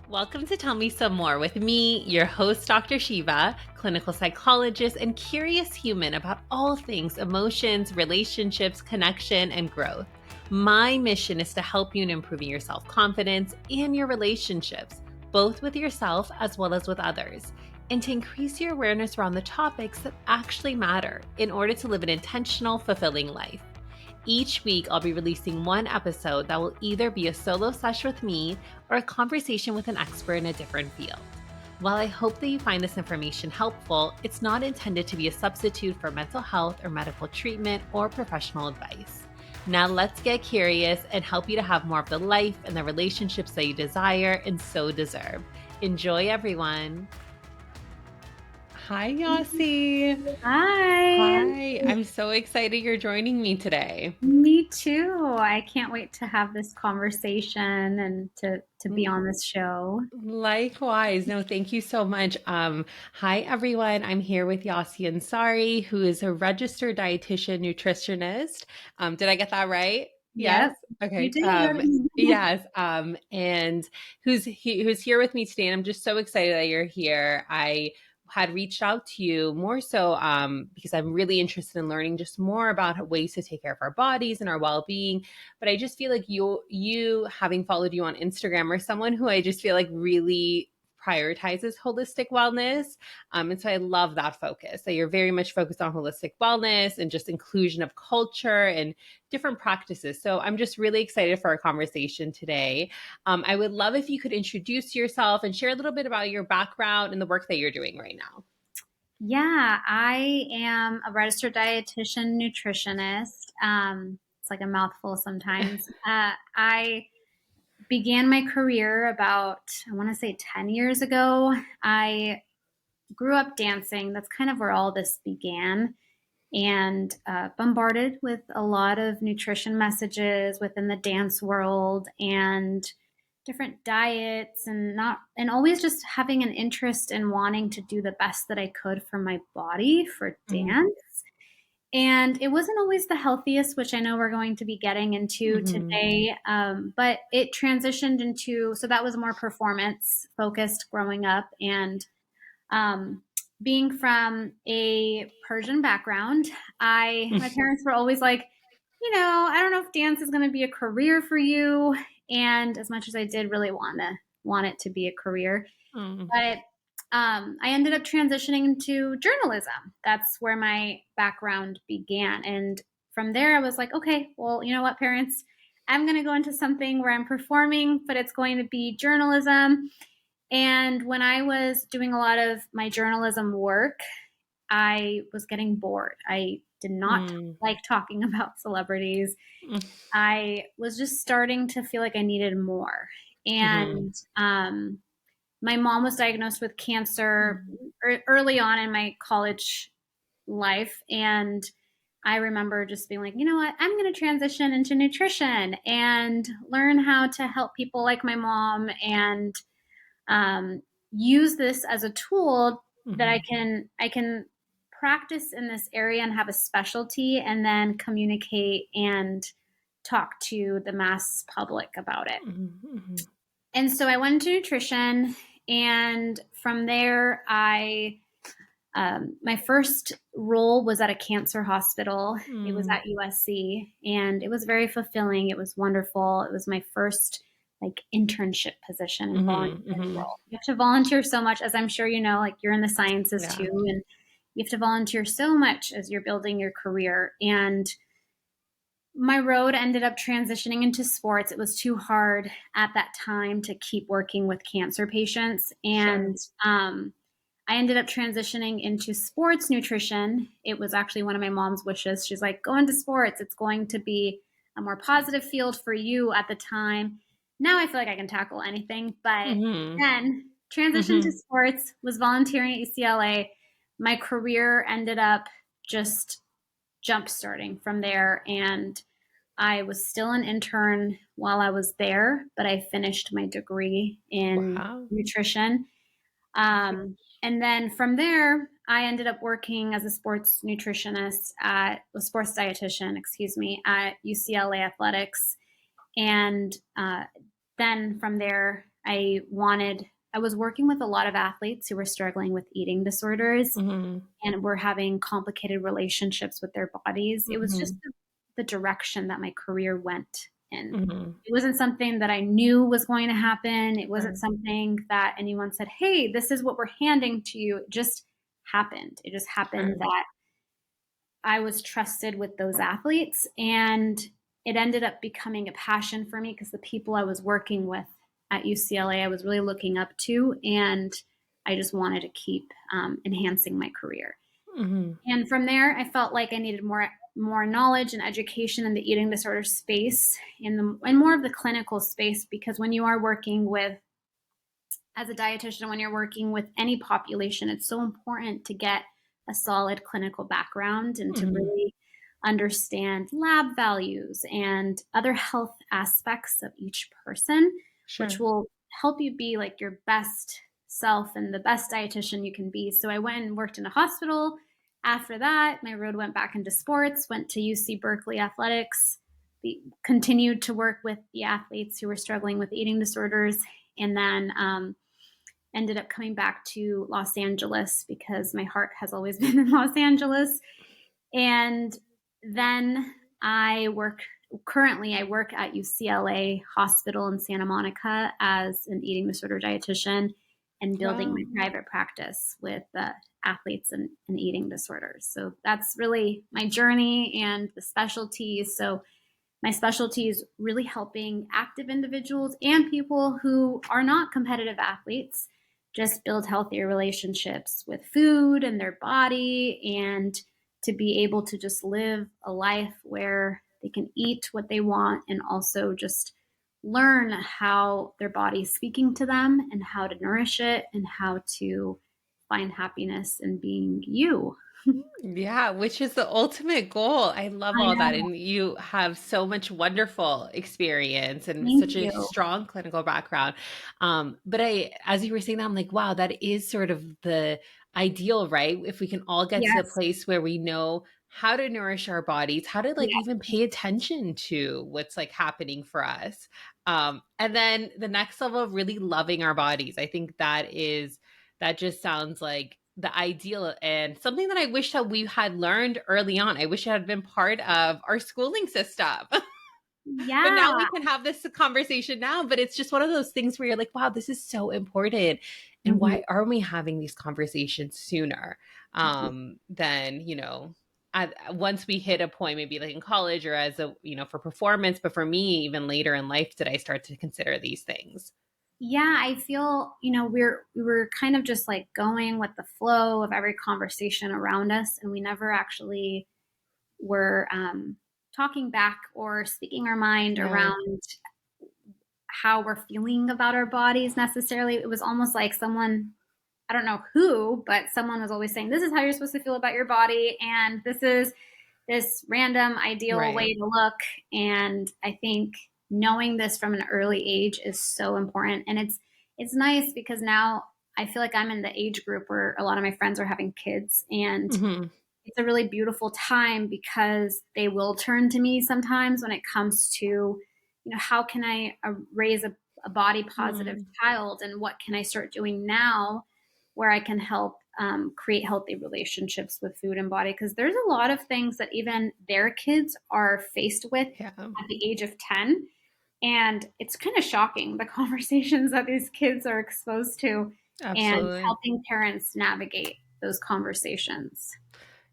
Welcome to Tell Me Some More with me, your host, Dr. Sheva, clinical psychologist and curious human about all things emotions, relationships, connection, and growth. My mission is to help you in improving your self-confidence and your relationships, both with yourself as well as with others, and to increase your awareness around the topics that actually matter in order to live an intentional, fulfilling life. Each week, I'll be releasing one episode that will either be a solo session with me or a conversation with an expert in a different field. While I hope that you find this information helpful, it's not intended to be a substitute for mental health or medical treatment or professional advice. Now let's get curious and help you to have more of the life and the relationships that you desire and so deserve. Enjoy, everyone. Hi, Yasi. Hi. Hi, I'm so excited you're joining me today. Me too. I can't wait to have this conversation and to be on this show. Likewise. No, thank you so much. Hi, everyone. I'm here with Yasi Ansari, who is a registered dietitian nutritionist. Did I get that right? Yes. Yep, you Okay. did. Yes. And who's here with me today. And I'm just so excited that you're here. I had reached out to you more so because I'm really interested in learning just more about ways to take care of our bodies and our well-being. But I just feel like you having followed you on Instagram are someone who I just feel like really prioritizes holistic wellness. And so I love that focus, that you're very much focused on holistic wellness and just inclusion of culture and different practices. So I'm just really excited for our conversation today. I would love if you could introduce yourself and share a little bit about your background and the work that you're doing right now. Yeah, I am a registered dietitian nutritionist. It's like a mouthful sometimes. I began my career about, I want to say 10 years ago. I grew up dancing. That's kind of where all this began. And bombarded with a lot of nutrition messages within the dance world and different diets and always just having an interest in wanting to do the best that I could for my body for dance. And it wasn't always the healthiest, which I know we're going to be getting into Mm-hmm. today. But it transitioned into, so that was more performance focused growing up. And um, being from a Persian background, my parents were always like, I don't know if dance is going to be a career for you. And as much as I did really want it to be a career, Mm-hmm. but I ended up transitioning into journalism. That's where my background began, and from there, I was like, okay, well, you know what, parents, I'm going to go into something where I'm performing, but it's going to be journalism. And when I was doing a lot of my journalism work, I was getting bored. I did not like talking about celebrities. I was just starting to feel like I needed more. Mm-hmm. And my mom was diagnosed with cancer early on in my college life. And I remember just being like, you know what, I'm going to transition into nutrition and learn how to help people like my mom and um, use this as a tool that Mm-hmm. I can practice in this area and have a specialty and then communicate and talk to the mass public about it. Mm-hmm. And so I went into nutrition, and from there, my first role was at a cancer hospital. It was Mm-hmm. at USC, and it was very fulfilling. It was wonderful. It was my first like internship position and Mm-hmm. voluntary Mm-hmm. role. You have to volunteer so much, as I'm sure you know. Like you're in the sciences Yeah. too, and you have to volunteer so much as you're building your career. And my road ended up transitioning into sports. It was too hard at that time to keep working with cancer patients. Sure. And I ended up transitioning into sports nutrition. It was actually one of my mom's wishes. She's like, go into sports. It's going to be a more positive field for you at the time. Now I feel like I can tackle anything. But Mm-hmm. then transitioned to Mm-hmm. sports, was volunteering at UCLA. My career ended up just jump starting from there. And I was still an intern while I was there, but I finished my degree in Wow. nutrition. And then from there, I ended up working as a sports nutritionist a sports dietitian, excuse me, at UCLA Athletics. And then from there, I was working with a lot of athletes who were struggling with eating disorders Mm-hmm. and were having complicated relationships with their bodies. It was just Mm-hmm. the direction that my career went in. Mm-hmm. It wasn't something that I knew was going to happen. It wasn't Sure. something that anyone said, "Hey, this is what we're handing to you." It just happened. It just happened Sure. that I was trusted with those athletes, and it ended up becoming a passion for me because the people I was working with at UCLA, I was really looking up to, and I just wanted to keep enhancing my career. Mm-hmm. And from there, I felt like I needed more knowledge and education in the eating disorder space, in more of the clinical space, because when you are working with as a dietitian, when you're working with any population, it's so important to get a solid clinical background and to Mm-hmm. really understand lab values and other health aspects of each person, which Sure. will help you be like your best self and the best dietitian you can be. So I went and worked in a hospital. After that, my road went back into sports, went to UC Berkeley Athletics, continued to work with the athletes who were struggling with eating disorders, and then ended up coming back to Los Angeles because my heart has always been in Los Angeles. And then I work at UCLA Hospital in Santa Monica as an eating disorder dietitian and building my Wow. private practice with athletes and eating disorders. So that's really my journey and the specialties. So my specialty is really helping active individuals and people who are not competitive athletes just build healthier relationships with food and their body, and to be able to just live a life where they can eat what they want and also just learn how their body is speaking to them and how to nourish it and how to find happiness in being you. Yeah, which is the ultimate goal. I love I all that. know. And you have so much wonderful experience and Thank such a you. strong clinical background. But as you were saying that, I'm like, wow, that is sort of the ideal, right? If we can all get to the Yes. place where we know how to nourish our bodies, how to like Yes. even pay attention to what's like happening for us. And then the next level of really loving our bodies. I think that just sounds like the ideal and something that I wish that we had learned early on. I wish it had been part of our schooling system. But now Yeah. we can have this conversation now, but it's just one of those things where you're like, wow, this is so important. And Mhm. why aren't we having these conversations sooner than, once we hit a point, maybe like in college or as a, for performance, but for me, even later in life, did I start to consider these things? Yeah, I feel, we were kind of just like going with the flow of every conversation around us, and we never actually were talking back or speaking our mind Yeah. around how we're feeling about our bodies necessarily. It was almost like someone, I don't know who, but someone was always saying, this is how you're supposed to feel about your body, and this is this random ideal Right. way to look. And I think knowing this from an early age is so important. And it's nice because now I feel like I'm in the age group where a lot of my friends are having kids, and Hmm. it's a really beautiful time because they will turn to me sometimes when it comes to, how can I raise a body positive Hmm. child, and what can I start doing now where I can help create healthy relationships with food and body? Because there's a lot of things that even their kids are faced with Yeah, at the age of 10. And it's kind of shocking the conversations that these kids are exposed to, and absolutely. helping parents navigate those conversations.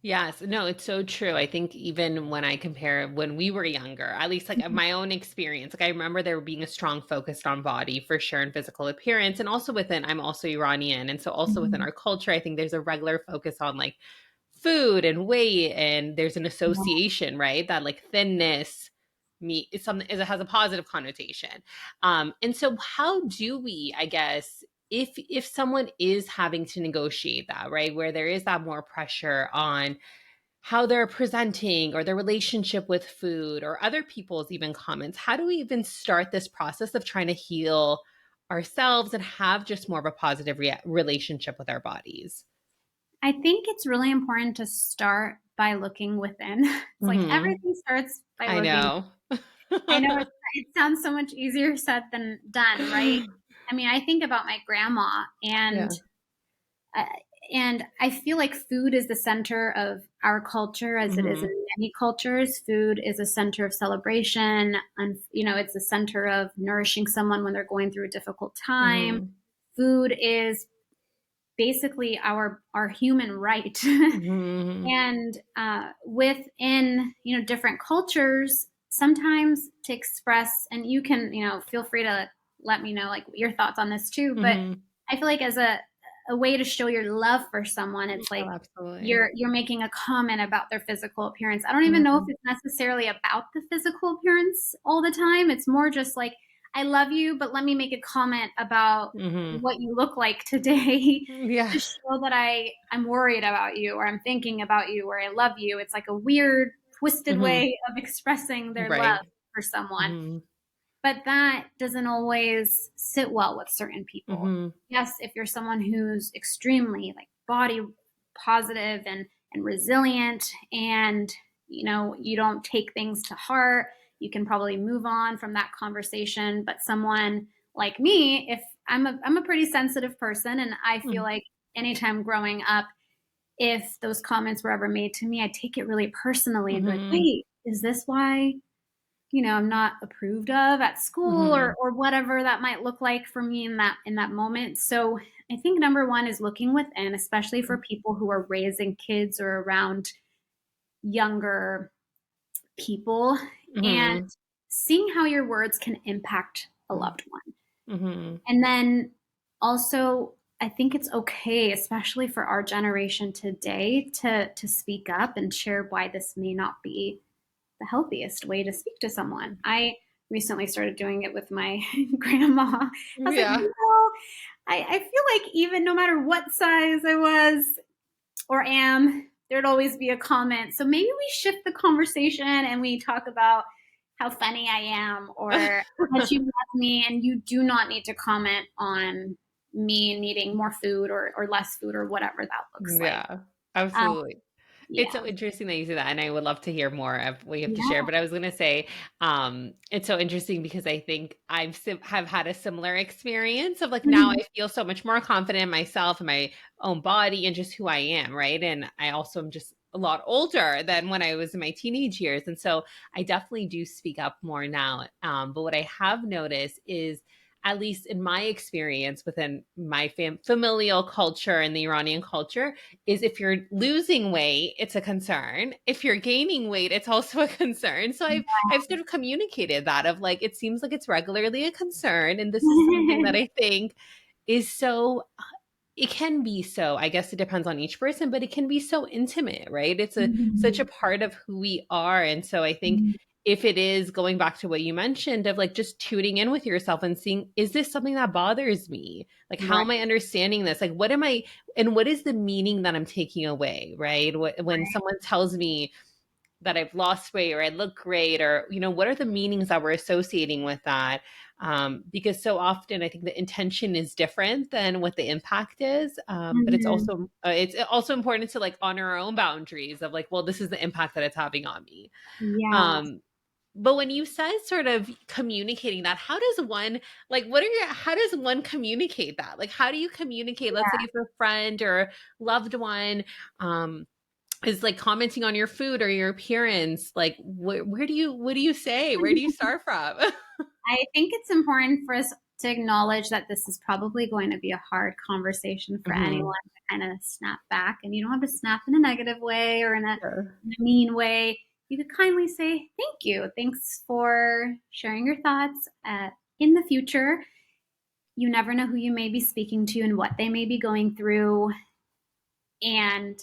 Yes, no, it's so true. I think even when I compare when we were younger, at least like my own experience, like I remember there being a strong focus on body for sure and physical appearance. And also within, I'm also Iranian. And so also within Mhm. our culture, I think there's a regular focus on like food and weight. And there's an association, right? That like thinness me is something is it has a positive connotation. And so how do we, I guess, if someone is having to negotiate that, right, where there is that more pressure on how they're presenting or their relationship with food or other people's even comments, how do we even start this process of trying to heal ourselves and have just more of a positive relationship with our bodies? I think it's really important to start by looking within. It's like Hmm. everything starts by I looking. know. I know it sounds so much easier said than done, right? I mean, I think about my grandma, Yeah. uh, and I feel like food is the center of our culture as it is in Mhm. many cultures. Food is a center of celebration, and it's a center of nourishing someone when they're going through a difficult time. Mhm. Food is basically our human right. Mhm. And within different cultures, sometimes to express, and you can feel free to let me know like your thoughts on this too, but Mhm. I feel like as a way to show your love for someone, it's Oh, like absolutely. you're making a comment about their physical appearance. I don't even know if Mhm. it's necessarily about the physical appearance all the time. It's more just like, I love you, but let me make a comment about Mhm. what you look like today Yeah. to show that I'm worried about you, or I'm thinking about you, or I love you. It's like a weird, twisted Mhm. way of expressing their love Right. for someone. Mhm. But that doesn't always sit well with certain people. Mhm. Yes, if you're someone who's extremely like body positive and resilient, and you don't take things to heart, you can probably move on from that conversation. But someone like me, if I'm a pretty sensitive person, and I feel Mhm. like anytime growing up, if those comments were ever made to me, I take it really personally and be like, Mhm. wait, is this why I'm not approved of at school, or Mhm. whatever that might look like for me in that moment. So I think number one is looking within, especially for people who are raising kids or around younger people, and Mhm. seeing how your words can impact a Mhm. loved one. Mhm. And then also, I think it's okay, especially for our generation today, to speak up and share why this may not be the healthiest way to speak to someone. I recently started doing it with my grandma. I was like, Yeah. I feel like even no matter what size I was or am, there'd always be a comment. So maybe we shift the conversation and we talk about how funny I am, or that you love me, and you do not need to comment on me needing more food or less food or whatever that looks like. Yeah. Um, Absolutely. It's yeah. so interesting that you say that, and I would love to hear more of what you have to share. Yeah. But I was gonna say, it's so interesting because I think have had a similar experience of like now Mhm. I feel so much more confident in myself and my own body and just who I am, right? And I also am just a lot older than when I was in my teenage years, and so I definitely do speak up more now. But what I have noticed is, at least in my experience within my familial culture and the Iranian culture, is if you're losing weight, it's a concern. If you're gaining weight, it's also a concern. So I've sort of communicated that of like it seems like it's regularly a concern, and this is something that I think is so it can be so, I guess it depends on each person, but it can be so intimate, right? It's a such a Mhm. part of who we are. And so I think Mhm. if it is going back to what you mentioned of like just tuning in with yourself and seeing, is this something that bothers me? Like, how Right, am I understanding this? Like, what am I, and what is the meaning that I'm taking away, right? When right. someone tells me that I've lost weight or I look great, or what are the meanings that we're associating with that? Because so often I think the intention is different than what the impact is. But Mhm. it's also important to like honor our own boundaries of like, well, this is the impact that it's having on me. Yeah, Um, but when you said sort of communicating that, how does one like how does one communicate that? Like, how do you communicate? Let's say yeah. if a friend or loved one um is like commenting on your food or your appearance, like where do you what do you say? Where do you start from? I think it's important for us to acknowledge that this is probably going to be a hard conversation for anyone Mhm. to kind of snap back. And you don't have to snap in a negative way or Sure. in a mean way. You could kindly say, thank you. Thanks for sharing your thoughts. In the future, you never know who you may be speaking to and what they may be going through. And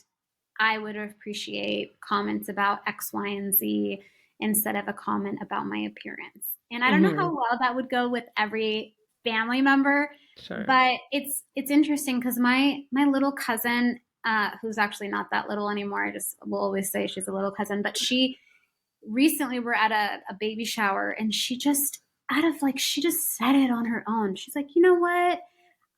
I would appreciate comments about X, Y, and Z instead of a comment about my appearance. And I don't know how Mhm. well that would go with every family member, Sure. but it's interesting because my little cousin, who's actually not that little anymore, I just will always say she's a little cousin, but she recently we're at a baby shower, and she just out of like she just said it on her own. She's like, you know what?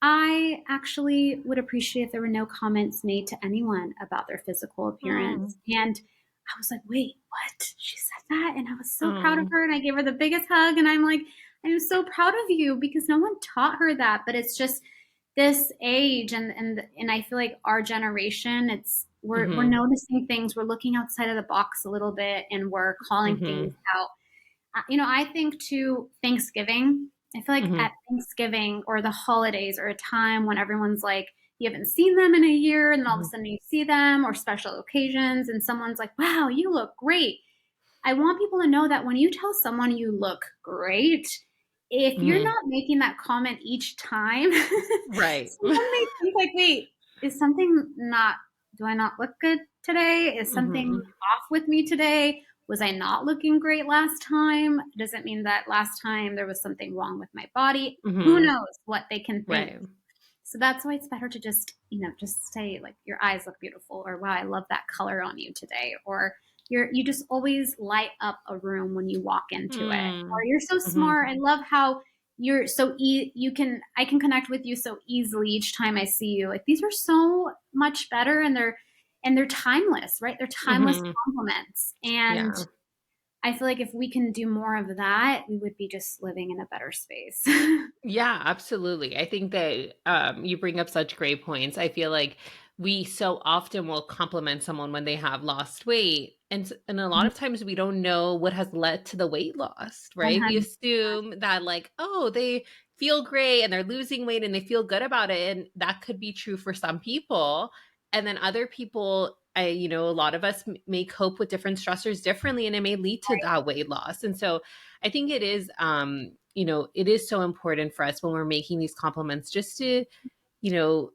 I actually would appreciate if there were no comments made to anyone about their physical Oh. appearance. And I was like, wait, what? She said that? And I was so proud of Oh. her. And I gave her the biggest hug. And I'm like, I'm so proud of you because no one taught her that, but it's just this age and I feel like our generation, it's we're Mm-hmm. noticing things, we're looking outside of the box a little bit and we're calling Mm-hmm. things out. I think to Thanksgiving, I feel like Mm-hmm. at Thanksgiving or the holidays or a time when everyone's like, you haven't seen them in a year, and then all of a sudden you see them, or special occasions, and someone's like, wow, you look great. I want people to know that when you tell someone you look great, if you're Mm-hmm. not making that comment each time, Right. someone may think like, wait, is something not, do I not look good today? Is something Mm-hmm. off with me today? Was I not looking great last time? Does it mean that last time there was something wrong with my body? Who Mm-hmm. knows what they can think? Right. So that's why it's better to just, just say like your eyes look beautiful, or wow, I love that color on you today, or you just always light up a room when you walk into it, or you're so Mm-hmm. smart. I love how you're so I can connect with you so easily each time I see you. Like these are so much better, and they're timeless, right? They're timeless Mm-hmm. compliments. And Yeah. I feel like if we can do more of that, we would be just living in a better space. Yeah, absolutely. I think that you bring up such great points. I feel like we so often will compliment someone when they have lost weight. And a lot of times we don't know what has led to the weight loss, right? We 100. assume that like, oh, they feel great and they're losing weight and they feel good about it. And that could be true for some people. And then other people, a lot of us may cope with different stressors differently and it may lead to that weight loss. And so I think it is, it is so important for us when we're making these compliments just to, you know,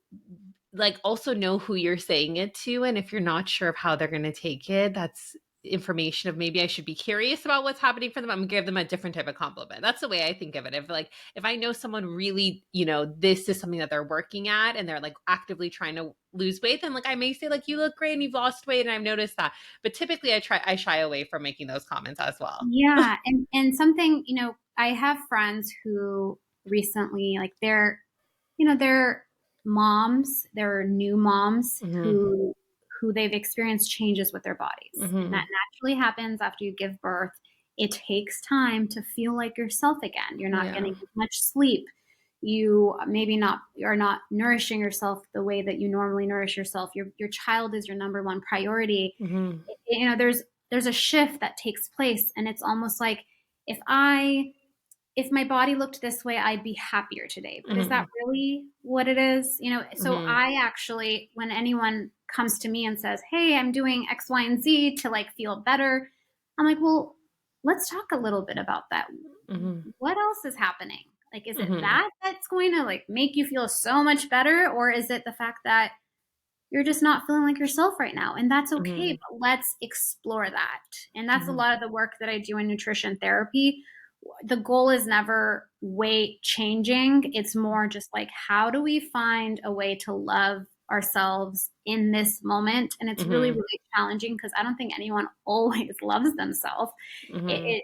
like also know who you're saying it to. And if you're not sure of how they're going to take it, that's information of maybe I should be curious about what's happening for them. I'm gonna give them a different type of compliment. That's the way I think of it. If I know someone really, this is something that they're working at and they're like actively trying to lose weight, then like I may say like you look great and you've lost weight and I've noticed that. But typically I shy away from making those comments as well. Yeah, and something, I have friends who recently, like they're moms, they're new moms Hmm. who they've experienced changes with their bodies. And that Hmm. naturally happens after you give birth. It takes time to feel like yourself again. You're not Yeah. getting as much sleep. You maybe not are not nourishing yourself the way that you normally nourish yourself. Your child is your number one priority. Hmm. There's a shift that takes place, and it's almost like if I if my body looked this way, I'd be happier today. But is that Hmm. really what it is? So Hmm. I actually, when anyone comes to me and says, hey, I'm doing X, Y, and Z to like feel better, I'm like, well, let's talk a little bit about that. Hmm. What else is happening? Like, is it Hmm. that that's going to like make you feel so much better? Or is it the fact that you're just not feeling like yourself right now? And that's okay, Hmm. but let's explore that. And that's a Hmm. lot of the work that I do in nutrition therapy. The goal is never weight changing. It's more just like, how do we find a way to love ourselves in this moment? And it's really, Hmm. really challenging because I don't think anyone always loves themselves. Hmm.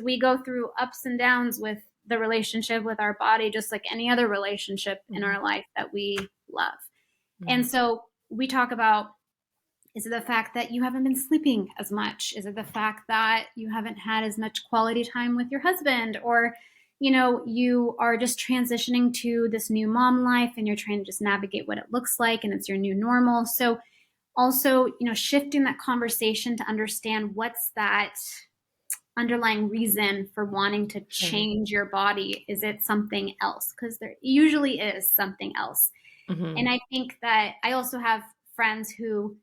We go through ups and downs with the relationship with our body, just like any other relationship in Hmm. our life that we love. And Hmm. so we talk about, is it the fact that you haven't been sleeping as much? Is it the fact that you haven't had as much quality time with your husband? Or, you are just transitioning to this new mom life and you're trying to just navigate what it looks like and it's your new normal. So also, shifting that conversation to understand what's that underlying reason for wanting to Right. change your body. Is it something else? Because there usually is something else. And Hmm. I think that I also have friends who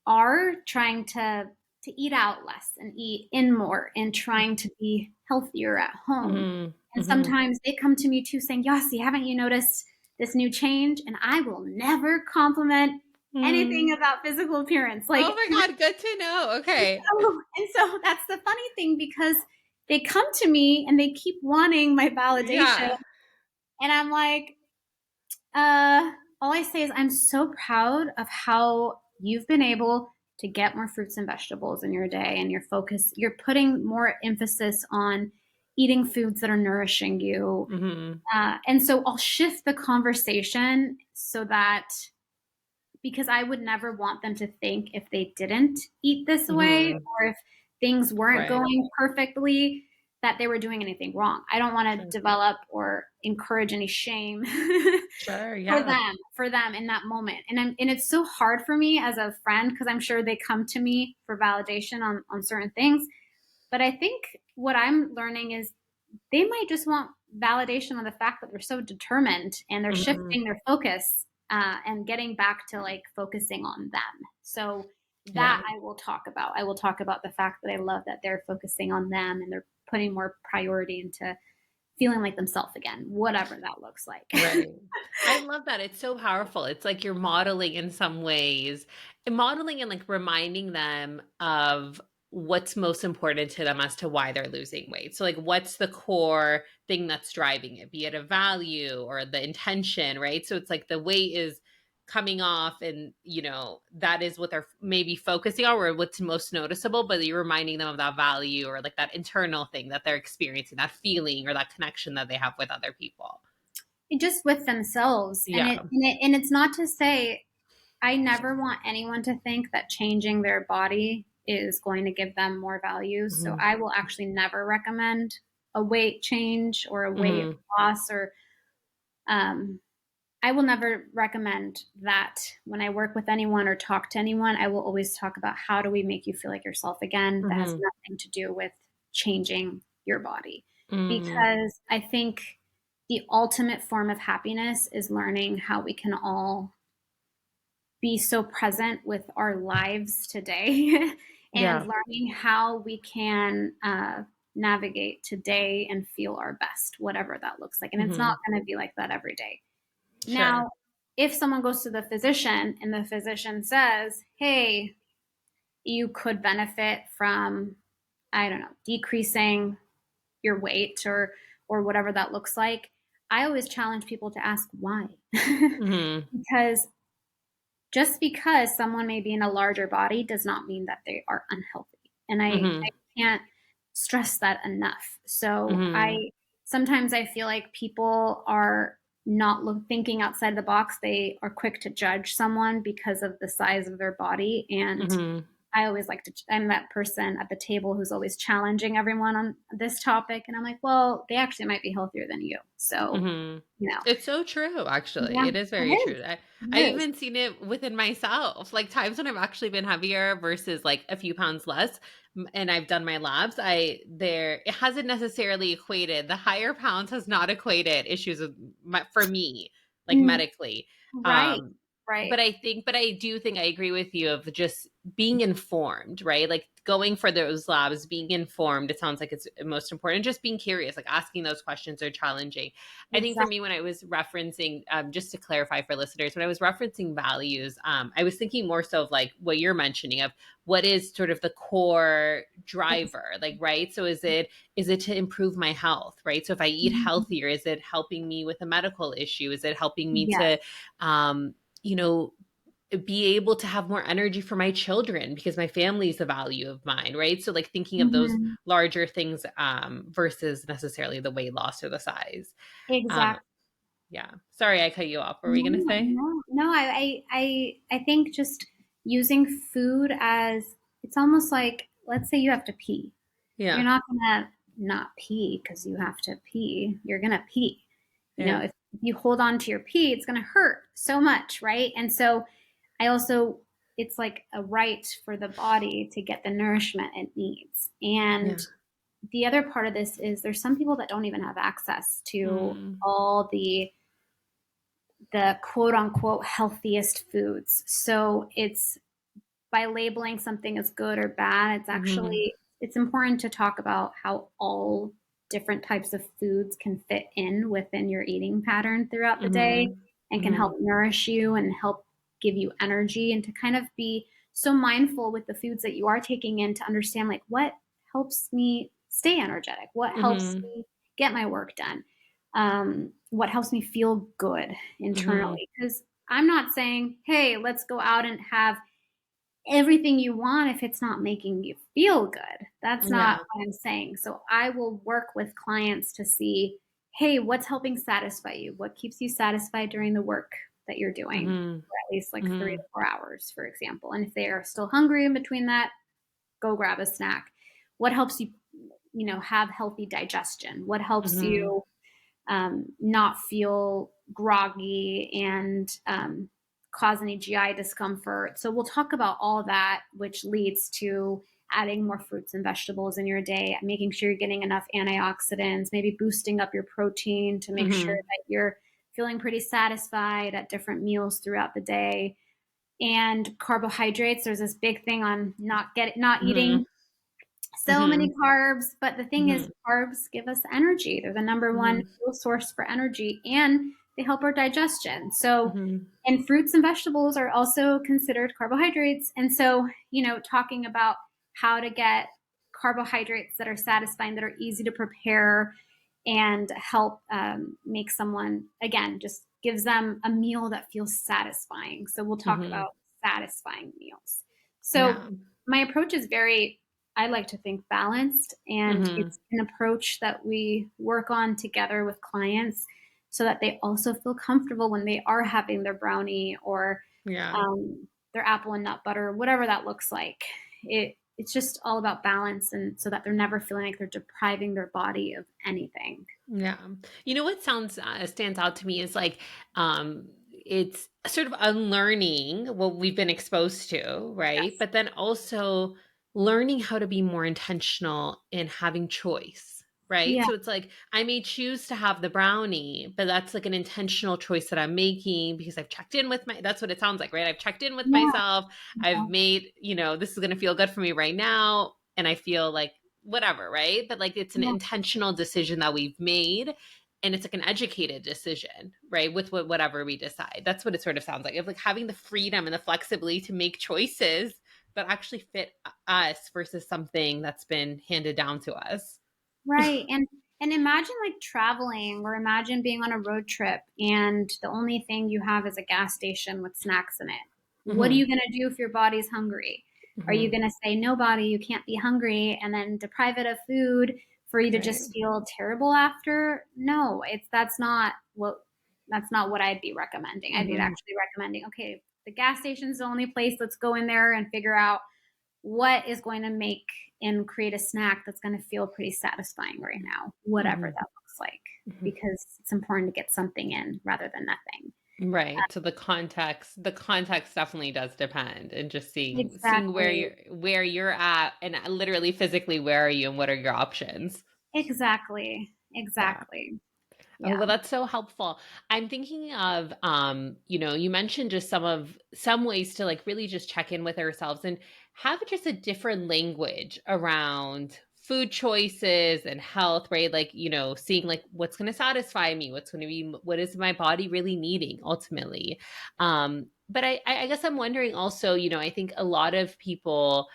are trying to eat out less and eat in more and trying to be healthier at home. Hmm. And Hmm. sometimes they come to me too saying, Yasi, haven't you noticed this new change? And I will never compliment anything Hmm. about physical appearance. Oh Like, my God, good to know. Okay. and so that's the funny thing because they come to me and they keep wanting my validation. Yeah. And I'm like, uh, all I say is I'm so proud of how you've been able to get more fruits and vegetables in your day, and you're putting more emphasis on eating foods that are nourishing you. Hmm. And so I'll shift the conversation so that, because I would never want them to think if they didn't eat this way Hmm. or if things weren't Right. going perfectly, that they were doing anything wrong. I don't want to Sure. develop or encourage any shame Sure. for Yeah. them in that moment. And it's so hard for me as a friend, because I'm sure they come to me for validation on certain things. But I think what I'm learning is they might just want validation on the fact that they're so determined and they're Hmm. shifting their focus, and getting back to like focusing on them. So Yeah. that I will talk about. I will talk about the fact that I love that they're focusing on them and they're putting more priority into feeling like themselves again, whatever that looks like. Right. I love that. It's so powerful. It's like you're modeling in some ways, and modeling and like reminding them of what's most important to them as to why they're losing weight. So, like, what's the core thing that's driving it, be it a value or the intention, right? So, it's like the weight is coming off, and that is what they're maybe focusing on, or what's most noticeable, but you're reminding them of that value or like that internal thing that they're experiencing, that feeling or that connection that they have with other people. Just with themselves. And Yeah. it's not to say I never want anyone to think that changing their body is going to give them more value. So Mhm. I will actually never recommend a weight change or a weight Mhm. loss, or um, I will never recommend that when I work with anyone or talk to anyone. I will always talk about how do we make you feel like yourself again. That has Mhm. nothing to do with changing your body. Mm. Because I think the ultimate form of happiness is learning how we can all be so present with our lives today and Yeah. learning how we can navigate today and feel our best, whatever that looks like. And it's not Mhm. going to be like that every day. Sure. Now, if someone goes to the physician and the physician says, hey, you could benefit from, I don't know, decreasing your weight, or whatever that looks like, I always challenge people to ask why. Mhm. Because just because someone may be in a larger body does not mean that they are unhealthy. And I Mhm. can't stress that enough. So Mhm. sometimes I feel like people are not thinking outside the box. They are quick to judge someone because of the size of their body. And Mhm. I always like to, I'm that person at the table who's always challenging everyone on this topic. And I'm like, well, they actually might be healthier than you. So, Mhm. you know, It's so true, actually. yeah, It is it very is. true. I It is. even seen it within myself. Like times when I've actually been heavier versus like a few pounds less, and I've done my labs, it hasn't necessarily equated. The higher pounds has not equated issues with for me, like Mm, medically. right. Um Right. but I do think I agree with you of just being informed, right? Like going for those labs, being informed, it sounds like it's most important. Just being curious, like asking those questions are challenging. I think for Exactly. me, when I was referencing, just to clarify for listeners, when I was referencing values, I was thinking more so of like what you're mentioning of what is sort of the core driver, like, right? So is it to improve my health, right? So if I eat Mhm. healthier, is it helping me with a medical issue? Is it helping me Yes. to, um, you know, be able to have more energy for my children because my family is a value of mine, right? So like thinking of those Mhm. larger things versus necessarily the weight loss or the size. Um, Exactly. yeah. Sorry, I cut you off. What were you No, gonna say? no, no. I think just using food as, it's almost like, let's say you have to pee. You're Yeah. not gonna not pee because you have to pee. You're gonna pee. You know, Yeah. if you hold on to your pee, it's gonna hurt so much, right? And so I also, it's like a right for the body to get the nourishment it needs. And Yeah. the other part of this is there's some people that don't even have access to Mm. all the quote unquote healthiest foods. So it's, by labeling something as good or bad, it's Mm-hmm. actually, it's important to talk about how all different types of foods can fit in within your eating pattern throughout the day Mm-hmm. and can Mm-hmm. help nourish you and help give you energy, and to kind of be so mindful with the foods that you are taking in to understand like what helps me stay energetic, what helps Mm-hmm. me get my work done, what helps me feel good Mm-hmm. internally. Because I'm not saying, hey, let's go out and have everything you want if it's not making you feel good. That's not Yeah. what I'm saying. So I will work with clients to see, hey, what's helping satisfy you? What keeps you satisfied during the work that you're doing Mm-hmm. for at least like three Mm-hmm. to 4 hours, for example. And if they are still hungry in between that, go grab a snack. What helps you have healthy digestion? What helps Mm-hmm. you not feel groggy and cause any GI discomfort? So we'll talk about all that, which leads to adding more fruits and vegetables in your day, making sure you're getting enough antioxidants, maybe boosting up your protein to make sure Mm-hmm. that you're feeling pretty satisfied at different meals throughout the day. And carbohydrates, there's this big thing on not Mm-hmm. eating so many carbs, but the thing is, Mm-hmm. carbs give us energy. They're the number one Mm-hmm. fuel source for energy, and they help our digestion. So, Mm-hmm. and fruits and vegetables are also considered carbohydrates. And so, talking about how to get carbohydrates that are satisfying, that are easy to prepare, and help make someone, again, just gives them a meal that feels satisfying. So we'll talk Mm-hmm. about satisfying meals. So Yeah. my approach is very, I like to think, balanced, and Mm-hmm. it's an approach that we work on together with clients so that they also feel comfortable when they are having their brownie or Yeah. their apple and nut butter, whatever that looks like. It's just all about balance, and so that they're never feeling like they're depriving their body of anything. Yeah. You know what stands out to me is like it's sort of unlearning what we've been exposed to, right? Yes. But then also learning how to be more intentional in having choice, right? Yeah. So it's like I may choose to have the brownie, but that's like an intentional choice that I'm making because I've checked in with that's what it sounds like, right? I've checked in with Yeah. myself. I've made, this is going to feel good for me right now, and I feel like whatever, right? But like it's an Yeah. intentional decision that we've made, and it's like an educated decision, right? With whatever we decide. That's what it sort of sounds like. Of like having the freedom and the flexibility to make choices that actually fit us versus something that's been handed down to us. Right. And imagine like traveling, or imagine being on a road trip and the only thing you have is a gas station with snacks in it. What are Mm-hmm. you going to do if your body's hungry? Are you Mm-hmm. going to say, no, body, you can't be hungry, and then deprive it of food for you to Right. just feel terrible after? No, that's not what I'd be recommending. I'd be Mm-hmm. actually recommending, okay, the gas station's the only place. Let's go in there and figure out what is going to make and create a snack that's going to feel pretty satisfying right now, whatever Mm-hmm. that looks like, Mm-hmm. because it's important to get something in rather than nothing. Right. So the context definitely does depend, and just seeing Exactly. where you're at, and literally physically where are you and what are your options. Exactly. Yeah. Exactly. Oh, well, Yeah. that's so helpful. I'm thinking of, you mentioned just some ways to like really just check in with ourselves and have just a different language around food choices and health, right? Like, seeing like what's going to satisfy me, what is my body really needing ultimately. But I guess I'm wondering also, I think a lot of people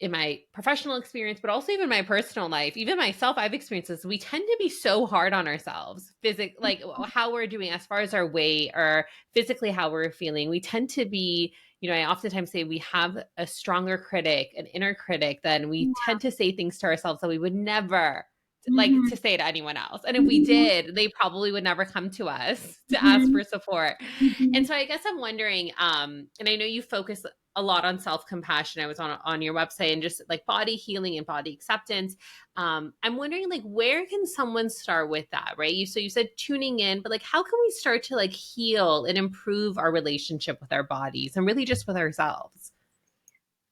in my professional experience, but also even my personal life, even myself, I've experienced this. We tend to be so hard on ourselves, like how we're doing as far as our weight or physically how we're feeling. We tend to be, I oftentimes say we have a stronger critic, an inner critic, than we tend to say things to ourselves that we would never like Mm-hmm. to say to anyone else. And if we Mm-hmm. did, they probably would never come to us to ask Mm-hmm. for support. Mm-hmm. And so I guess I'm wondering, and I know you focus a lot on self-compassion. I was on your website, and just like body healing and body acceptance. I'm wondering like where can someone start with that, right? You said tuning in, but like how can we start to like heal and improve our relationship with our bodies and really just with ourselves?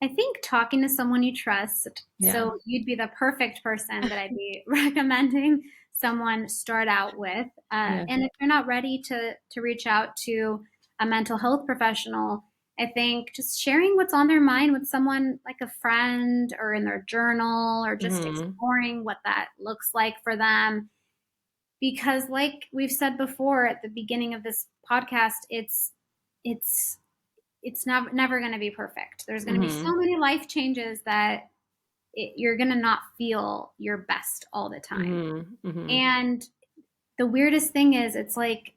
I think talking to someone you trust. Yeah. So you'd be the perfect person that I'd be recommending someone start out with. Yeah. And if you're not ready to reach out to a mental health professional, I think just sharing what's on their mind with someone like a friend or in their journal, or just Mm-hmm. exploring what that looks like for them. Because like we've said before at the beginning of this podcast, it's it's never going to be perfect. There's going to be Mm-hmm. so many life changes that you're going to not feel your best all the time. Mm-hmm. Mm-hmm. And the weirdest thing is, it's like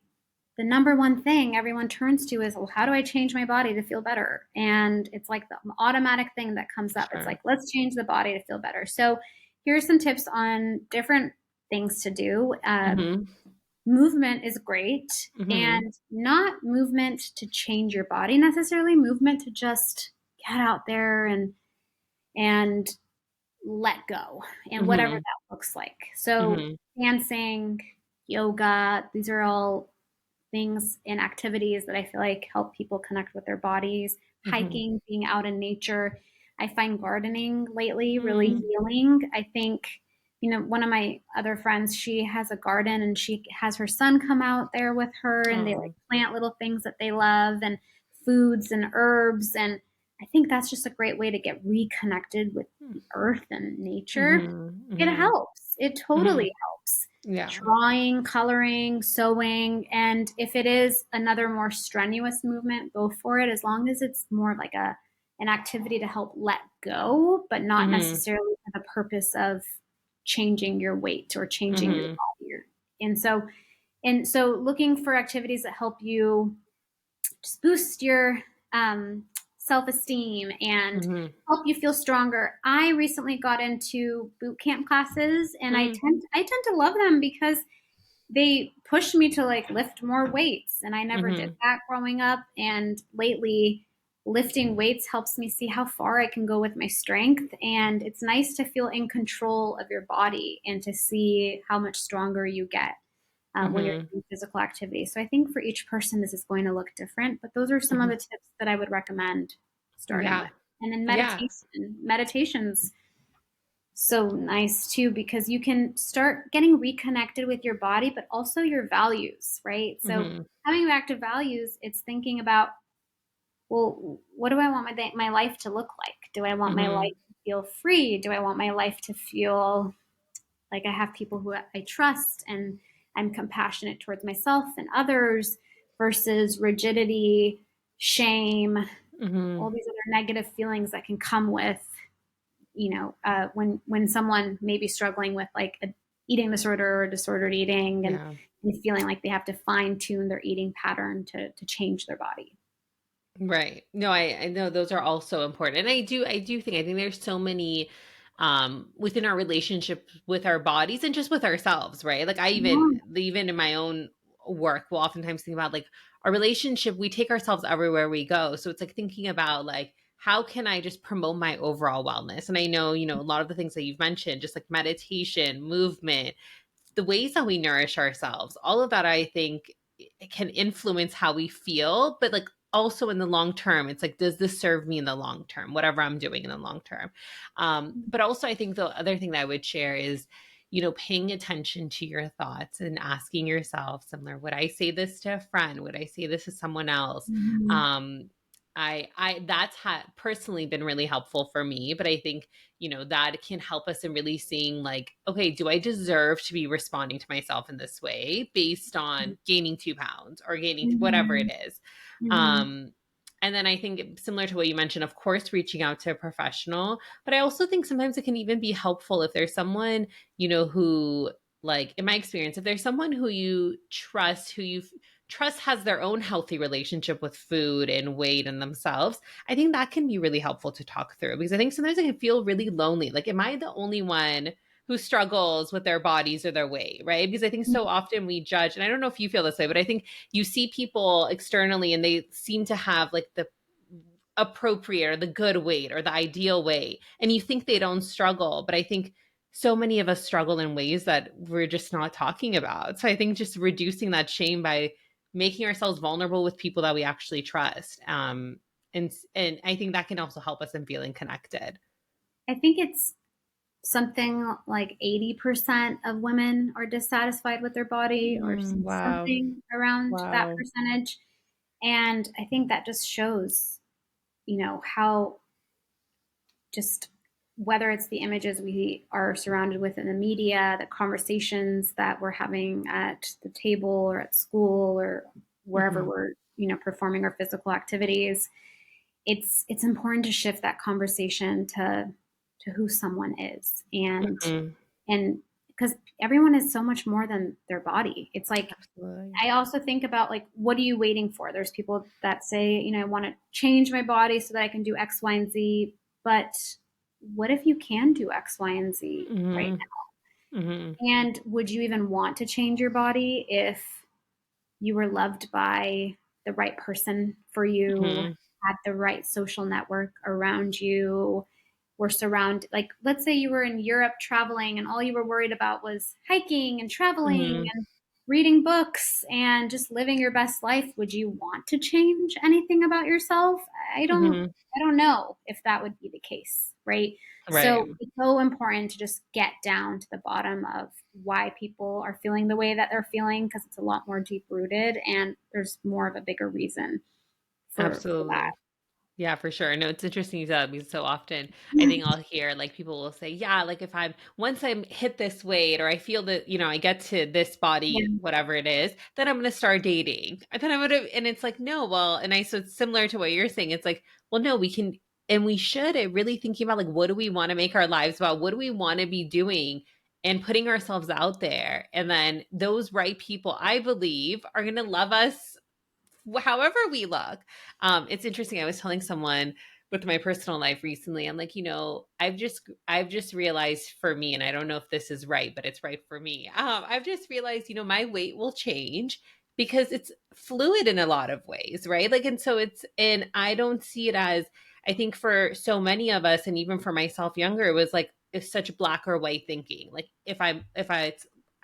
the number one thing everyone turns to is, well, how do I change my body to feel better? And it's like the automatic thing that comes up. It's Sure. like, let's change the body to feel better. So here's some tips on different things to do. Mm-hmm. Movement is great, Mm-hmm. and not movement to change your body necessarily, movement to just get out there and let go and whatever Mhm. that looks like. So Mhm. dancing, yoga, these are all things and activities that I feel like help people connect with their bodies. Mhm. Hiking, being out in nature. I find gardening lately really Mm. healing. I think, one of my other friends, she has a garden and she has her son come out there with her and they like Oh. plant little things that they love and foods and herbs. And I think that's just a great way to get reconnected with the earth and nature. Mhm. It Mhm. helps. It Mhm. totally helps. Yeah. Drawing, coloring, sewing, and if it is another more strenuous movement, go for it as long as it's more like an activity to help let go, but not Mhm. necessarily for the purpose of changing your weight or changing your Mhm. body. And so looking for activities that help you just boost your um, self-esteem and Mhm. help you feel stronger. I recently got into boot camp classes and I Mm. tend to love them because they push me to like lift more weights and I never did Mhm. that growing up, and lately lifting weights helps me see how far I can go with my strength, and it's nice to feel in control of your body and to see how much stronger you get when you're Mhm. doing physical activity. So I think for each person, this is going to look different, but those are some of Mhm. the tips that I would recommend starting Yeah. with. And then Yeah. meditations so nice too, because you can start getting reconnected with your body, but also your values, right? So Mhm. coming back to values, it's thinking about, well, what do I want my life to look like? Do I want my life Mhm. to feel free? Do I want my life to feel like I have people who I trust and I'm compassionate towards myself and others versus rigidity, shame, all Mhm. these other negative feelings that can come with, when someone may be struggling with like a eating disorder or disordered eating Yeah. and feeling like they have to fine tune their eating pattern to change their body. Right. No, I know those are all so important. And I think there's so many within our relationship with our bodies and just with ourselves, right? Like Yeah. even in my own work will oftentimes think about like our relationship, we take ourselves everywhere we go. So it's like thinking about like how can I just promote my overall wellness? And I know, a lot of the things that you've mentioned, just like meditation, movement, the ways that we nourish ourselves, all of that, I think, it can influence how we feel, but like also in the long term, it's like, does this serve me in the long term, whatever I'm doing in the long term? But also, I think the other thing that I would share is, paying attention to your thoughts and asking yourself, similar, would I say this to a friend? Would I say this to someone else? Mhm. Um, I that's personally been really helpful for me, but I think that can help us in really seeing like, okay, do I deserve to be responding to myself in this way based on gaining 2 pounds or gaining whatever it Mhm. is. Mhm. um and then I think similar to what you mentioned, of course, reaching out to a professional, but I also think sometimes it can even be helpful if there's someone, who, like in my experience, if there's someone who you trust, trust has their own healthy relationship with food and weight and themselves, I think that can be really helpful to talk through, because I think sometimes I can feel really lonely. Like, am I the only one who struggles with their bodies or their weight, right? Because I think so often we judge, and I don't know if you feel this way, but I think you see people externally and they seem to have like the appropriate or the good weight or the ideal weight, and you think they don't struggle. But I think so many of us struggle in ways that we're just not talking about. So I think just reducing that shame by making ourselves vulnerable with people that we actually trust, and I think that can also help us in feeling connected. I think it's something like 80% of women are dissatisfied with their body or Wow. something around that Wow. percentage. And I think that just shows, how just whether it's the images we are surrounded with in the media, the conversations that we're having at the table or at school or wherever Hmm. we're, performing our physical activities, it's important to shift that conversation to who someone is, Hmm. and because everyone is so much more than their body. It's like Absolutely. I also think about like, what are you waiting for? There's people that say, I want to change my body so that I can do X, Y, and Z. But what if you can do X, Y, and Z right Hmm. Hmm. now? And would you even want to change your body if you were loved by the right person for you, Hmm. had the right social network around you? were surrounded, like, let's say you were in Europe traveling and all you were worried about was hiking and traveling Mhm. and reading books and just living your best life, would you want to change anything about yourself? I don't Mhm. I don't know if that would be the case, right? Right. So it's so important to just get down to the bottom of why people are feeling the way that they're feeling, because it's a lot more deep rooted and there's more of a bigger reason for that. Absolutely. Yeah, for sure. No, it's interesting you said that because so often I think I'll hear like people will say, yeah, like if I'm once I'm hit this weight or I feel that, I get to this body, Yeah. whatever it is, then I'm going to start dating. And then I'm going to, and it's like, no, well, so it's similar to what you're saying. It's like, well, no, we can, and we should really thinking about like, what do we want to make our lives about? What do we want to be doing? And putting ourselves out there. And then those right people, I believe, are going to love us however we look. It's interesting. I was telling someone with my personal life recently, I'm like, I've just realized for me, and I don't know if this is right, but it's right for me. I've just realized, my weight will change because it's fluid in a lot of ways, right? Like, and so and I don't see it as, I think for so many of us, and even for myself younger, it was like, it's such black or white thinking. Like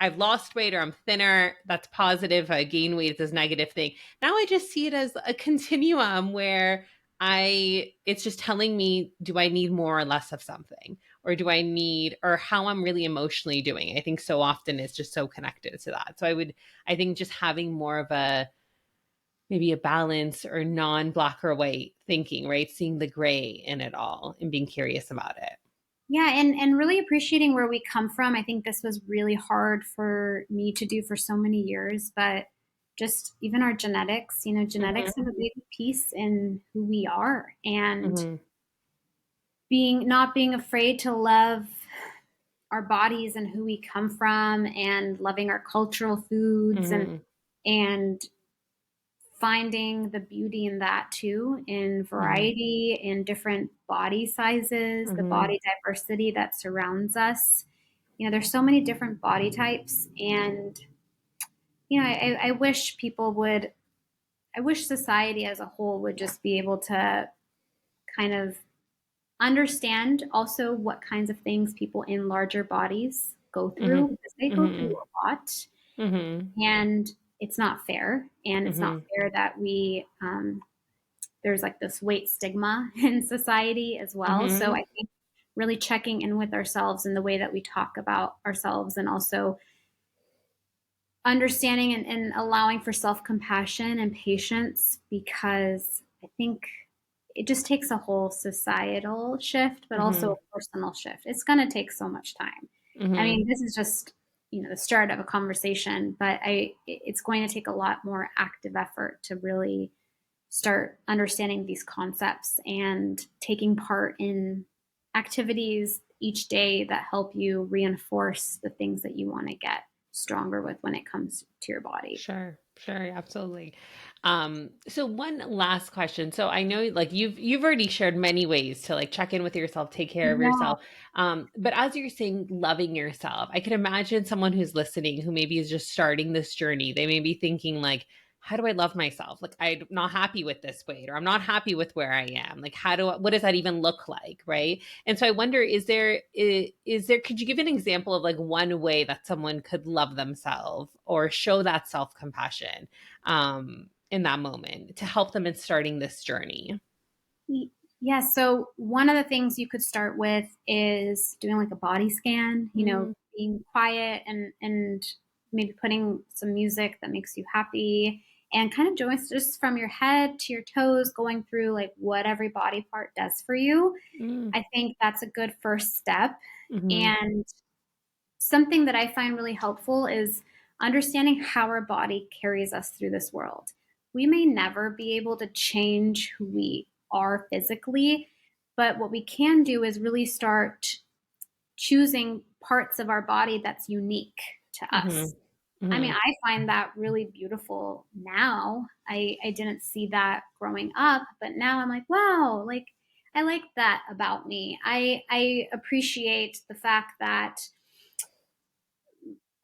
I've lost weight or I'm thinner, that's positive. If I gain weight, it's a negative thing. Now I just see it as a continuum where it's just telling me, do I need more or less of something? Or do I need, or how I'm really emotionally doing? I think so often it's just so connected to that. So I think just having more of maybe a balance or non-black or white thinking, right? Seeing the gray in it all and being curious about it. Yeah, and really appreciating where we come from. I think this was really hard for me to do for so many years, but just even our genetics, genetics have a big piece in who we are, and Hmm. being not being afraid to love our bodies and who we come from, and loving our cultural foods, and Hmm. and finding the beauty in that too, in Hmm. variety, in different body sizes, the Hmm. body diversity that surrounds us. There's so many different body types, and I wish people would. I wish society as a whole would just be able to kind of understand also what kinds of things people in larger bodies go Hmm. through, because they go through Hmm. a lot, Hmm. and it's not fair. And it's not Hmm. fair that there's like this weight stigma in society as well. So Hmm. I think really checking in with ourselves in the way that we talk about ourselves, and also understanding and allowing for self compassion and patience, because I think it just takes a whole societal shift, but also Hmm. a personal shift. It's going to take so much time. I Hmm. mean, this is just the start of a conversation, but it's going to take a lot more active effort to really start understanding these concepts and taking part in activities each day that help you reinforce the things that you want to get stronger with when it comes to your body. Sure, sure, absolutely. So one last question. So I know like you've already shared many ways to like check in with yourself, take care of Yeah. yourself. But as you're saying, loving yourself, I can imagine someone who's listening who maybe is just starting this journey. They may be thinking like, how do I love myself? Like I'm not happy with this weight, or I'm not happy with where I am. Like what does that even look like, right? And so I wonder, is there could you give an example of like one way that someone could love themselves or show that self-compassion in that moment to help them in starting this journey? Yeah, so one of the things you could start with is doing like a body scan, Mm, being quiet, and maybe putting some music that makes you happy, and kind of just from your head to your toes, going through like what every body part does for you. mm, I think that's a good first step. mhm, And something that I find really helpful is understanding how our body carries us through this world. We may never be able to change who we are physically, but what we can do is really start choosing parts of our body that's unique to us. mhm, I mean, mhm, I find that really beautiful now. I didn't see that growing up, but now I'm like, wow, like I like that about me. I appreciate the fact that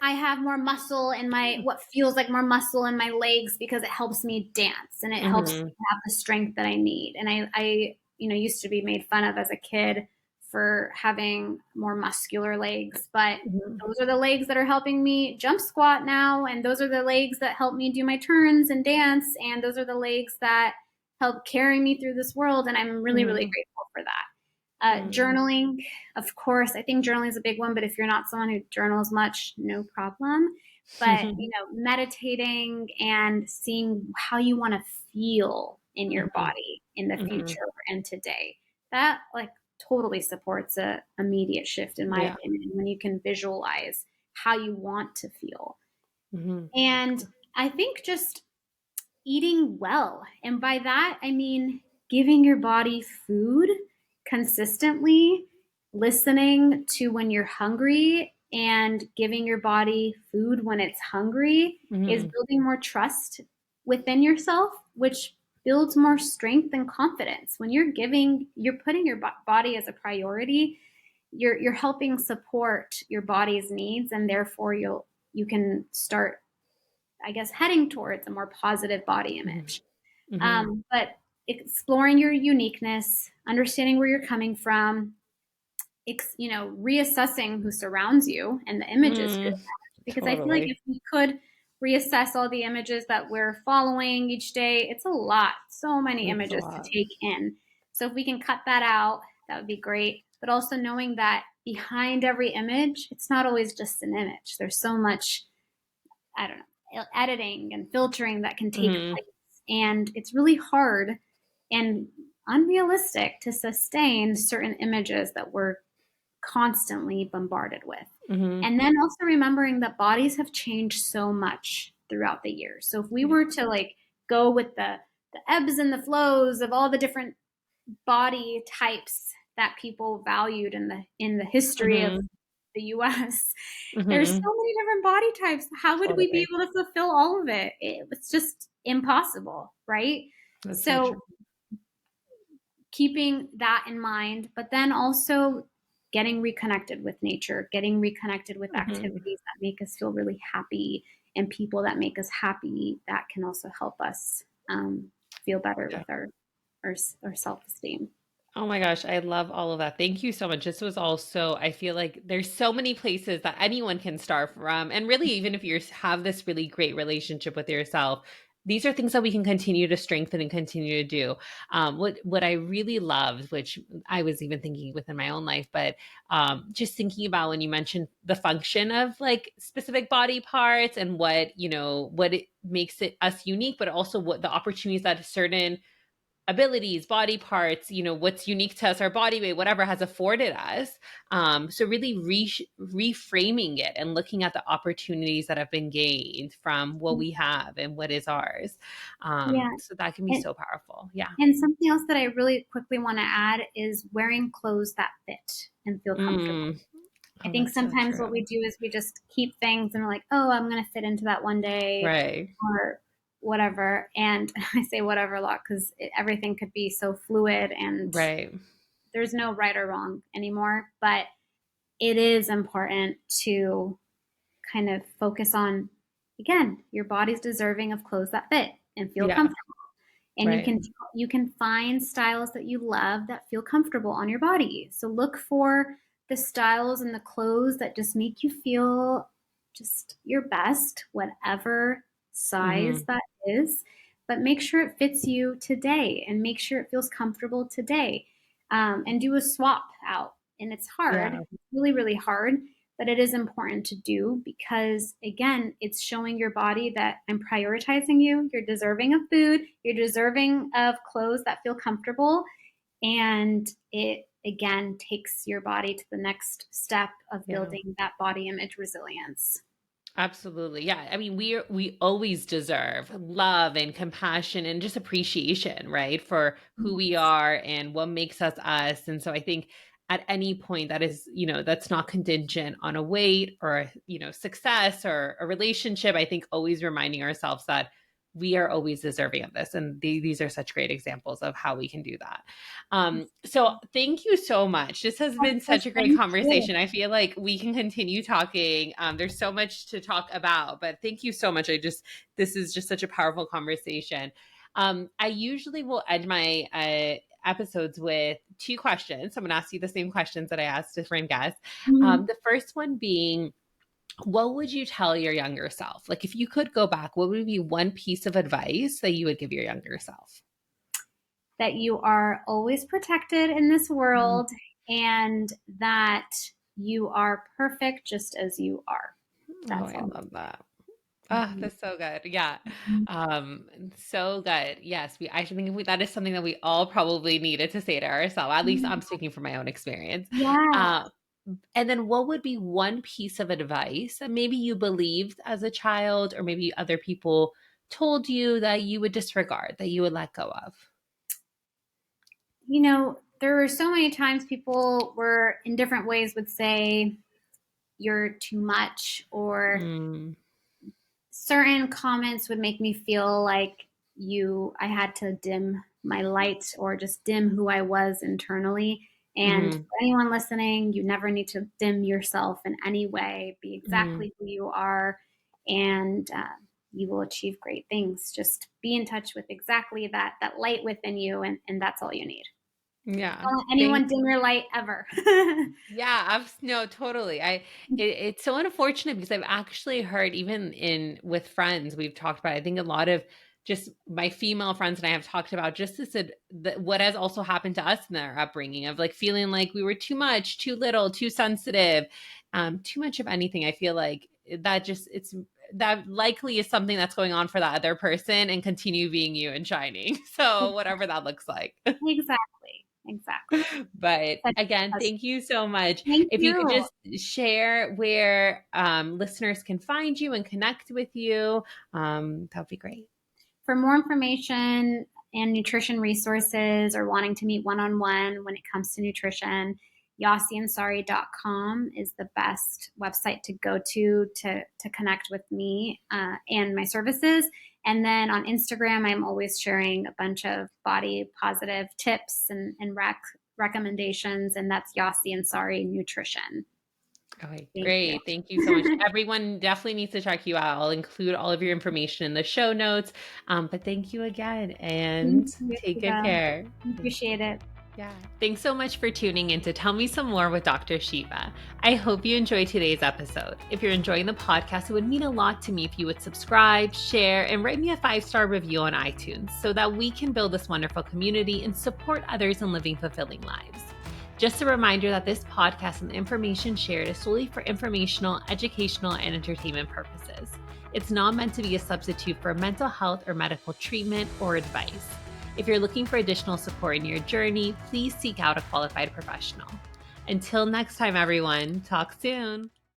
I have more muscle in my what feels like more muscle in my legs, because it helps me dance and it helps mhm, me have the strength that I need. And I used to be made fun of as a kid for having more muscular legs, but Mhm. those are the legs that are helping me jump squat now. And those are the legs that help me do my turns and dance. And those are the legs that help carry me through this world. And I'm really, really Mhm. grateful for that. Mhm. Journaling, of course, I think journaling is a big one, but if you're not someone who journals much, no problem. But, meditating and seeing how you want to feel in your Mhm. body in the Mhm. future and today, that like totally supports a immediate shift, in my Yeah. opinion, when you can visualize how you want to feel. Mhm. And I think just eating well. And by that, I mean giving your body food consistently, listening to when you're hungry, and giving your body food when it's hungry is Mhm. building more trust within yourself, which builds more strength and confidence. When you're putting your body as a priority, you're helping support your body's needs, and therefore you can start, I guess, heading towards a more positive body Mhm. image. Mhm. But exploring your uniqueness, understanding where you're coming from, reassessing who surrounds you and the images you're Mm. at. Because I feel like if Totally. we could reassess all the images that we're following each day, it's a lot, so many It's a images to lot. take in. So if we can cut that out, that would be great. But also knowing that behind every image, it's not always just an image. There's so much, I don't know, editing and filtering that can take Mhm. place. And it's really hard and unrealistic to sustain certain images that we're constantly bombarded with. Mhm. And then also remembering that bodies have changed so much throughout the years. So if we Yeah. were to like go with the ebbs and the flows of all the different body types that people valued in the history of Mhm. the US. There's so Mhm. many different body types. How would we be Totally. able to fulfill all of it? It's just impossible, right? That's so true. So keeping that in mind, but then also getting reconnected with nature, getting reconnected with Mhm. activities that make us feel really happy, and people that make us happy, that can also help us feel better Yeah. with our self-esteem. Oh my gosh, I love all of that. Thank you so much. This was also, I feel like there's so many places that anyone can start from. And really, even if you have this really great relationship with yourself, these are things that we can continue to strengthen and continue to do. What I really loved, which I was even thinking within my own life, but just thinking about when you mentioned the function of like specific body parts and what it makes it us unique, but also what the opportunities that certain abilities, body parts, what's unique to us, our body weight, whatever has afforded us. So really reframing it and looking at the opportunities that have been gained from what we have and what is ours. Yeah. So that can be And, so powerful. Yeah. and something else that I really quickly want to add is wearing clothes that fit and feel comfortable. Mm. I Oh, think that's so sometimes what we true. do is we just keep things and we're like, oh, I'm going to fit into that one day Right. or whatever. And I say whatever a lot because everything could be so fluid, and Right. there's no right or wrong anymore. But it is important to kind of focus on, again, your body's deserving of clothes that fit and feel Yeah. comfortable. And you Right. can find styles that you love that feel comfortable on your body. So look for the styles and the clothes that just make you feel just your best, whatever size Hmm. that is. But make sure it fits you today, and make sure it feels comfortable today. And do a swap out. And it's hard, Yeah. it's really, really hard, but it is important to do because, again, it's showing your body that I'm prioritizing you. You're deserving of food, you're deserving of clothes that feel comfortable. And it, again, takes your body to the next step of Yeah. building that body image resilience. Absolutely. Yeah. I mean, we always deserve love and compassion and just appreciation, right? For who we are and what makes us us. And so I think at any point that is, that's not contingent on a weight or, success or a relationship. I think always reminding ourselves that we are always deserving of this. And these are such great examples of how we can do that. So thank you so much. This has Of been course, such a great thank you. conversation. I feel like we can continue talking. There's so much to talk about, but thank you so much. This is just such a powerful conversation. I usually will end my episodes with 2 questions. So I'm going to ask you the same questions that I asked different guests. Mhm. The first one being, what would you tell your younger self? Like if you could go back, what would be one piece of advice that you would give your younger self? That you are always protected in this world and that you are perfect just as you are. Oh, That's I all. love that. Ah, Mhm. that's so good. Yeah. Mhm. So good. Yes, I should think that is something that we all probably needed to say to ourselves. At least I'm speaking from my own experience. Yeah. Uh, and then what would be one piece of advice that maybe you believed as a child, or maybe other people told you that you would disregard, that you would let go of? There were so many times people were in different ways would say you're too much, or Mm, certain comments would make me feel like I had to dim my light or just dim who I was internally. And for mm, anyone listening, you never need to dim yourself in any way. Be mm. exactly who you are, and you will achieve great things. Just be in touch with exactly that light within you, and that's all you need. Yeah. Don't let Thank anyone dim your light ever. Yeah, no, totally. It's so unfortunate because I've actually heard, even in with friends, we've talked about, I think a lot of just my female friends and I have talked about just what has also happened to us in our upbringing of like feeling like we were too much, too little, too sensitive, too much of anything. I feel like that likely is something that's going on for that other person, and continue being you and shining. So whatever that looks like. Exactly. Exactly. But Such again, a- thank you so much. Thank If you could you. just share where listeners can find you and connect with you, that would be great. For more information and nutrition resources, or wanting to meet one on one when it comes to nutrition, yasiansari.com is the best website to go to connect with me and my services. And then on Instagram, I'm always sharing a bunch of body positive tips and recommendations, and that's Yasi Ansari Nutrition. Okay, Thank you. great. Thank you so much. Everyone definitely needs to check you out. I'll include all of your information in the show notes. But thank you again, and Thank you, take good Shiva. care. Thank you. Appreciate it. Yeah. Thanks so much for tuning in to Tell Me Some More with Dr. Shiva. I hope you enjoyed today's episode. If you're enjoying the podcast, it would mean a lot to me if you would subscribe, share, and write me a 5-star review on iTunes so that we can build this wonderful community and support others in living fulfilling lives. Just a reminder that this podcast and the information shared is solely for informational, educational, and entertainment purposes. It's not meant to be a substitute for mental health or medical treatment or advice. If you're looking for additional support in your journey, please seek out a qualified professional. Until next time, everyone, talk soon.